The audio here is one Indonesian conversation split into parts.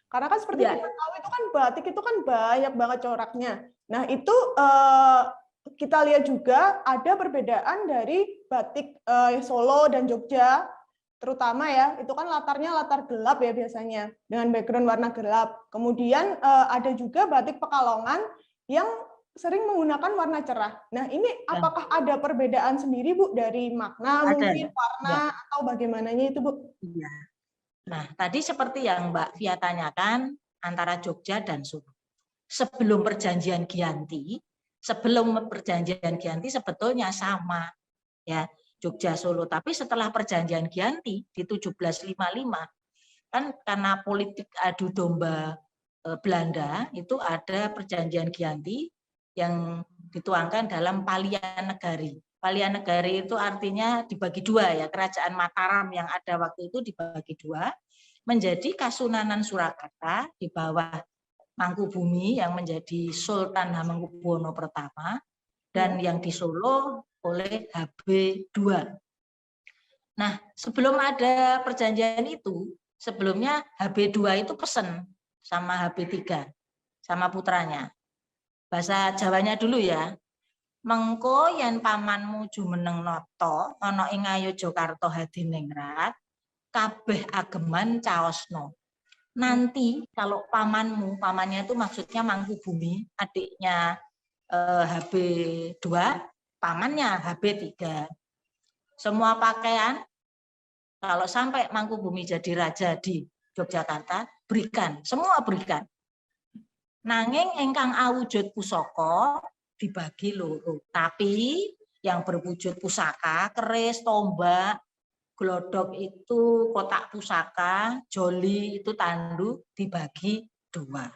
Karena kan seperti Ya. kita tahu itu kan batik itu kan banyak banget coraknya. Nah, itu kita lihat juga ada perbedaan dari batik Solo dan Jogja, terutama ya, itu kan latarnya latar gelap ya biasanya, dengan background warna gelap. Kemudian ada juga batik Pekalongan yang sering menggunakan warna cerah. Nah, ini apakah ada perbedaan sendiri, Bu, dari makna, mungkin warna, atau bagaimananya itu, Bu? Iya. Nah, tadi seperti yang Mbak Via tanyakan, antara Jogja dan Solo. Sebelum perjanjian Giyanti sebetulnya sama, ya, Jogja Solo. Tapi setelah perjanjian Giyanti di 1755, kan karena politik adu domba Belanda, itu ada perjanjian Giyanti yang dituangkan dalam Palian Negari. Palian Negari itu artinya dibagi dua ya, kerajaan Mataram yang ada waktu itu dibagi dua, menjadi Kasunanan Surakarta di bawah Mangkubumi yang menjadi Sultan Hamengkubuwono pertama, dan yang di Solo oleh HB2. Nah, sebelum ada perjanjian itu, sebelumnya HB2 itu pesen sama HB3, sama putranya. Bahasa Jawanya dulu ya. Mengko yen pamanmu jumeneng nata ana ing Ngayogyakarta Hadiningrat, kabeh ageman caosno. Nanti kalau pamannya itu maksudnya Mangkubumi, adiknya HB2, pamannya HB3. Semua pakaian kalau sampai Mangkubumi jadi raja di Yogyakarta, berikan, semua berikan. Nanging ingkang awujud pusaka dibagi loro. Tapi yang berwujud pusaka, keris, tombak, glodok itu kotak pusaka, joli itu tanduk dibagi dua.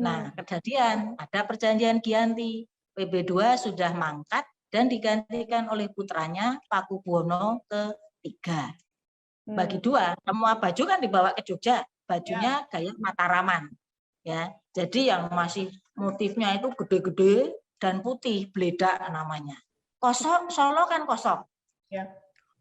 Nah, kejadian ada perjanjian Giyanti, PB2 sudah mangkat dan digantikan oleh putranya Pakubuwono III. Bagi dua, semua baju kan dibawa ke Jogja, bajunya gaya Mataraman. Ya, jadi yang masih motifnya itu gede-gede dan putih, bledak namanya. Kosong, Solo kan kosong.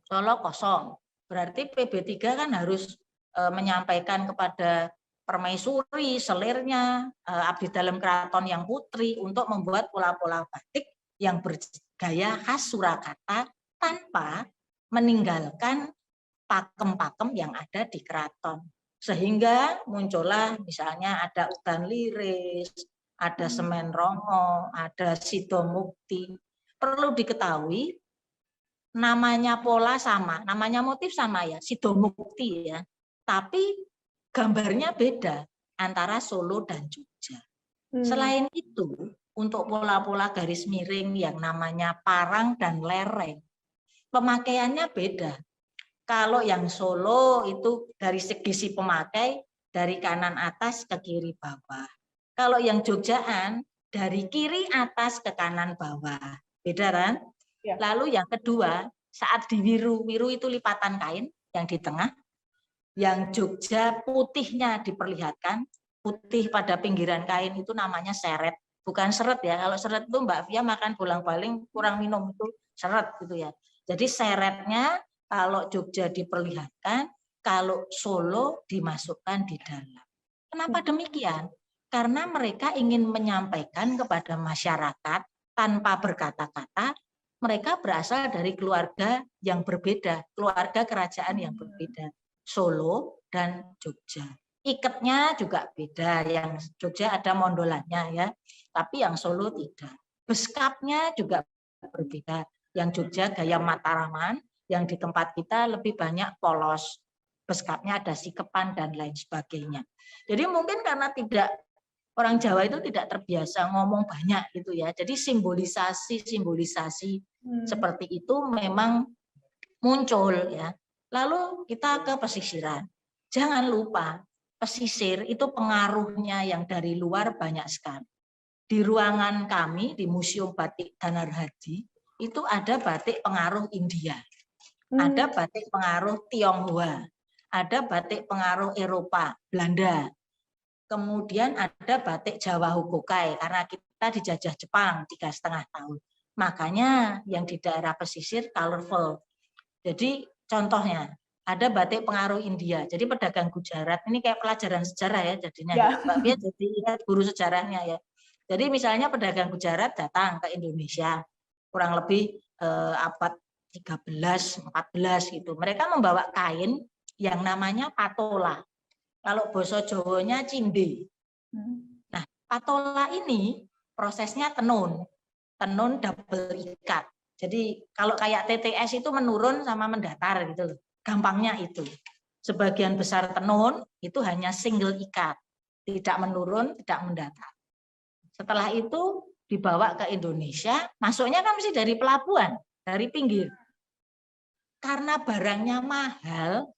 Solo kosong. Berarti PB3 kan harus menyampaikan kepada permaisuri, selirnya, abdi dalam keraton yang putri untuk membuat pola-pola batik yang bergaya khas Surakarta tanpa meninggalkan pakem-pakem yang ada di keraton. Sehingga muncullah misalnya ada udan liris, ada semen rongo, ada sidomukti. Perlu diketahui namanya pola sama, namanya motif sama ya, sidomukti ya. Tapi gambarnya beda antara Solo dan Jogja. Selain itu, untuk pola-pola garis miring yang namanya parang dan lereng, pemakaiannya beda. Kalau yang Solo itu dari segi si pemakai, dari kanan atas ke kiri bawah. Kalau yang Jogjaan, dari kiri atas ke kanan bawah. Beda kan? Ya. Lalu yang kedua, saat diwiru, wiru itu lipatan kain yang di tengah. Yang Jogja putihnya diperlihatkan, putih pada pinggiran kain itu namanya seret. Bukan seret ya, kalau seret itu Mbak Via makan bolang-baling kurang minum itu seret gitu ya. Jadi seretnya kalau Jogja diperlihatkan, kalau Solo dimasukkan di dalam. Kenapa demikian? Karena mereka ingin menyampaikan kepada masyarakat tanpa berkata-kata, mereka berasal dari keluarga yang berbeda, keluarga kerajaan yang berbeda, Solo dan Jogja. Iketnya juga beda, yang Jogja ada mondolannya ya, tapi yang Solo tidak. Beskapnya juga berbeda, yang Jogja gaya Mataraman, yang di tempat kita lebih banyak polos, beskapnya ada sikepan dan lain sebagainya. Jadi mungkin karena orang Jawa itu tidak terbiasa ngomong banyak gitu ya, jadi simbolisasi seperti itu memang muncul ya. Lalu kita ke pesisiran, jangan lupa pesisir itu pengaruhnya yang dari luar banyak sekali. Di ruangan kami di Museum Batik Danarhadi itu ada batik pengaruh India. Ada batik pengaruh Tionghoa, ada batik pengaruh Eropa, Belanda. Kemudian ada batik Jawa Hokokai, karena kita dijajah Jepang 3,5 tahun. Makanya yang di daerah pesisir colorful. Jadi contohnya, ada batik pengaruh India. Jadi pedagang Gujarat ini kayak pelajaran sejarah ya jadinya. Ya. Mbak Pia jadi ingat guru sejarahnya ya. Jadi misalnya pedagang Gujarat datang ke Indonesia kurang lebih abad 13, 14 gitu. Mereka membawa kain yang namanya patola. Kalau bahasa Jawanya cinde. Nah, patola ini prosesnya tenun. Tenun double ikat. Jadi kalau kayak TTS itu menurun sama mendatar gitu loh. Gampangnya itu. Sebagian besar tenun itu hanya single ikat. Tidak menurun, tidak mendatar. Setelah itu dibawa ke Indonesia, masuknya kan mesti dari pelabuhan, dari pinggir. Karena barangnya mahal,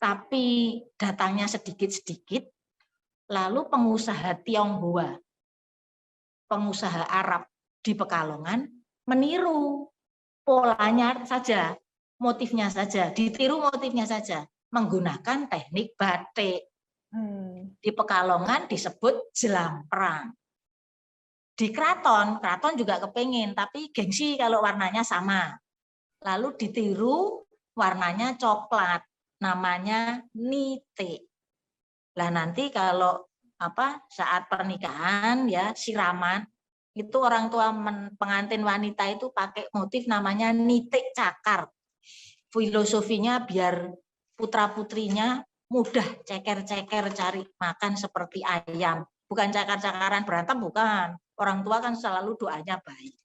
tapi datangnya sedikit-sedikit, lalu pengusaha Tionghoa, pengusaha Arab di Pekalongan meniru polanya saja, motifnya saja, ditiru motifnya saja, menggunakan teknik batik. Di Pekalongan disebut jelamprang. Di keraton juga kepingin, tapi gengsi kalau warnanya sama. Lalu ditiru warnanya coklat, namanya nite. Lah nanti kalau saat pernikahan ya siraman itu orang tua pengantin wanita itu pakai motif namanya nitik cakar. Filosofinya biar putra-putrinya mudah ceker-ceker cari makan seperti ayam. Bukan cakar-cakaran berantem, bukan. Orang tua kan selalu doanya baik.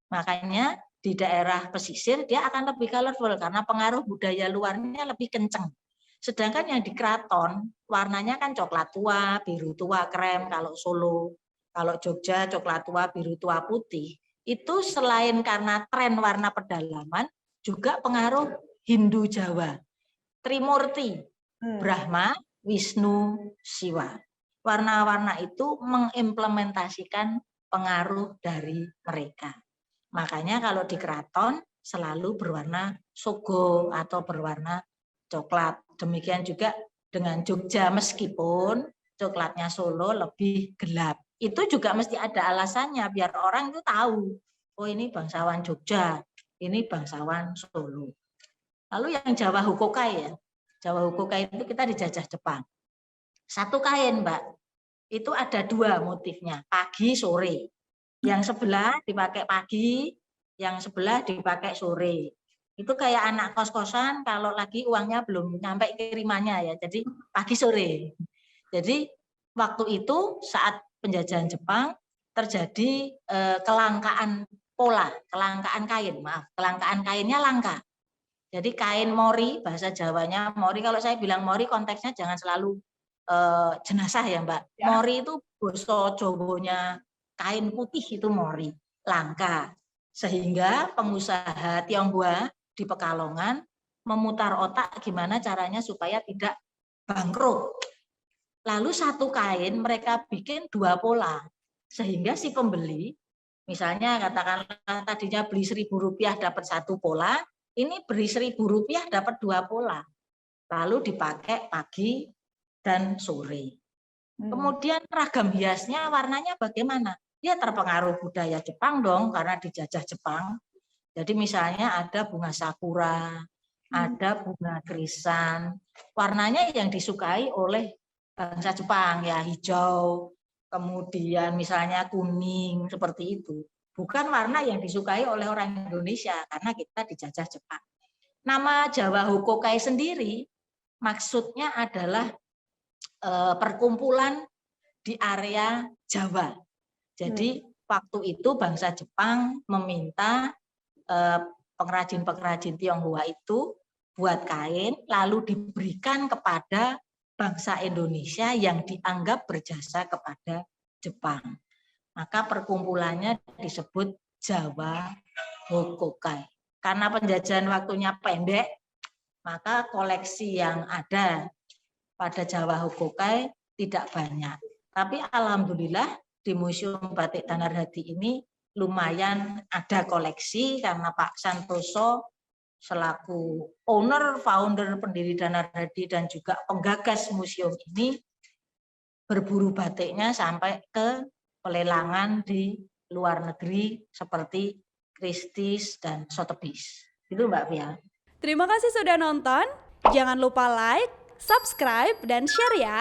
Makanya di daerah pesisir dia akan lebih colorful karena pengaruh budaya luarnya lebih kenceng. Sedangkan yang di keraton warnanya kan coklat tua, biru tua, krem kalau Solo. Kalau Jogja coklat tua, biru tua, putih. Itu selain karena tren warna pedalaman, juga pengaruh Hindu Jawa. Trimurti, Brahma, Wisnu, Siwa. Warna-warna itu mengimplementasikan pengaruh dari mereka. Makanya kalau di keraton selalu berwarna sogo atau berwarna coklat. Demikian juga dengan Jogja, meskipun coklatnya Solo lebih gelap. Itu juga mesti ada alasannya biar orang itu tahu, oh ini bangsawan Jogja, ini bangsawan Solo. Lalu yang Jawa Hukokai ya, Jawa Hukokai itu kita dijajah Jepang. Satu kain Mbak, itu ada dua motifnya, pagi sore. Yang sebelah dipakai pagi, yang sebelah dipakai sore. Itu kayak anak kos-kosan kalau lagi uangnya belum nyampe kirimannya ya, jadi pagi sore. Jadi waktu itu saat penjajahan Jepang terjadi kelangkaan pola, kelangkaan kain, kelangkaan kainnya langka. Jadi kain mori, bahasa Jawanya mori, kalau saya bilang mori konteksnya jangan selalu jenazah ya Mbak. Ya. Mori itu bahasa Jawanya kain putih itu mori, langka. Sehingga pengusaha Tionghoa di Pekalongan memutar otak gimana caranya supaya tidak bangkrut. Lalu satu kain mereka bikin dua pola. Sehingga si pembeli, misalnya katakanlah tadinya beli Rp1.000 dapat satu pola, ini beri Rp1.000 dapat dua pola. Lalu dipakai pagi dan sore. Kemudian ragam hiasnya warnanya bagaimana? Ya terpengaruh budaya Jepang dong karena dijajah Jepang. Jadi misalnya ada bunga sakura, ada bunga krisan. Warnanya yang disukai oleh bangsa Jepang ya hijau, kemudian misalnya kuning seperti itu. Bukan warna yang disukai oleh orang Indonesia karena kita dijajah Jepang. Nama Jawa Hukokai sendiri maksudnya adalah perkumpulan di area Jawa. Jadi waktu itu bangsa Jepang meminta pengrajin-pengrajin Tionghoa itu buat kain lalu diberikan kepada bangsa Indonesia yang dianggap berjasa kepada Jepang. Maka perkumpulannya disebut Jawa Hukokai. Karena penjajahan waktunya pendek, maka koleksi yang ada pada Jawa Hukokai tidak banyak. Tapi alhamdulillah di Museum Batik Danarhadi ini lumayan ada koleksi karena Pak Santoso selaku owner, founder, pendiri Danarhadi dan juga penggagas museum ini berburu batiknya sampai ke pelelangan di luar negeri seperti Christie's dan Sotheby's. Itu Mbak Pia. Terima kasih sudah nonton. Jangan lupa like, subscribe, dan share ya.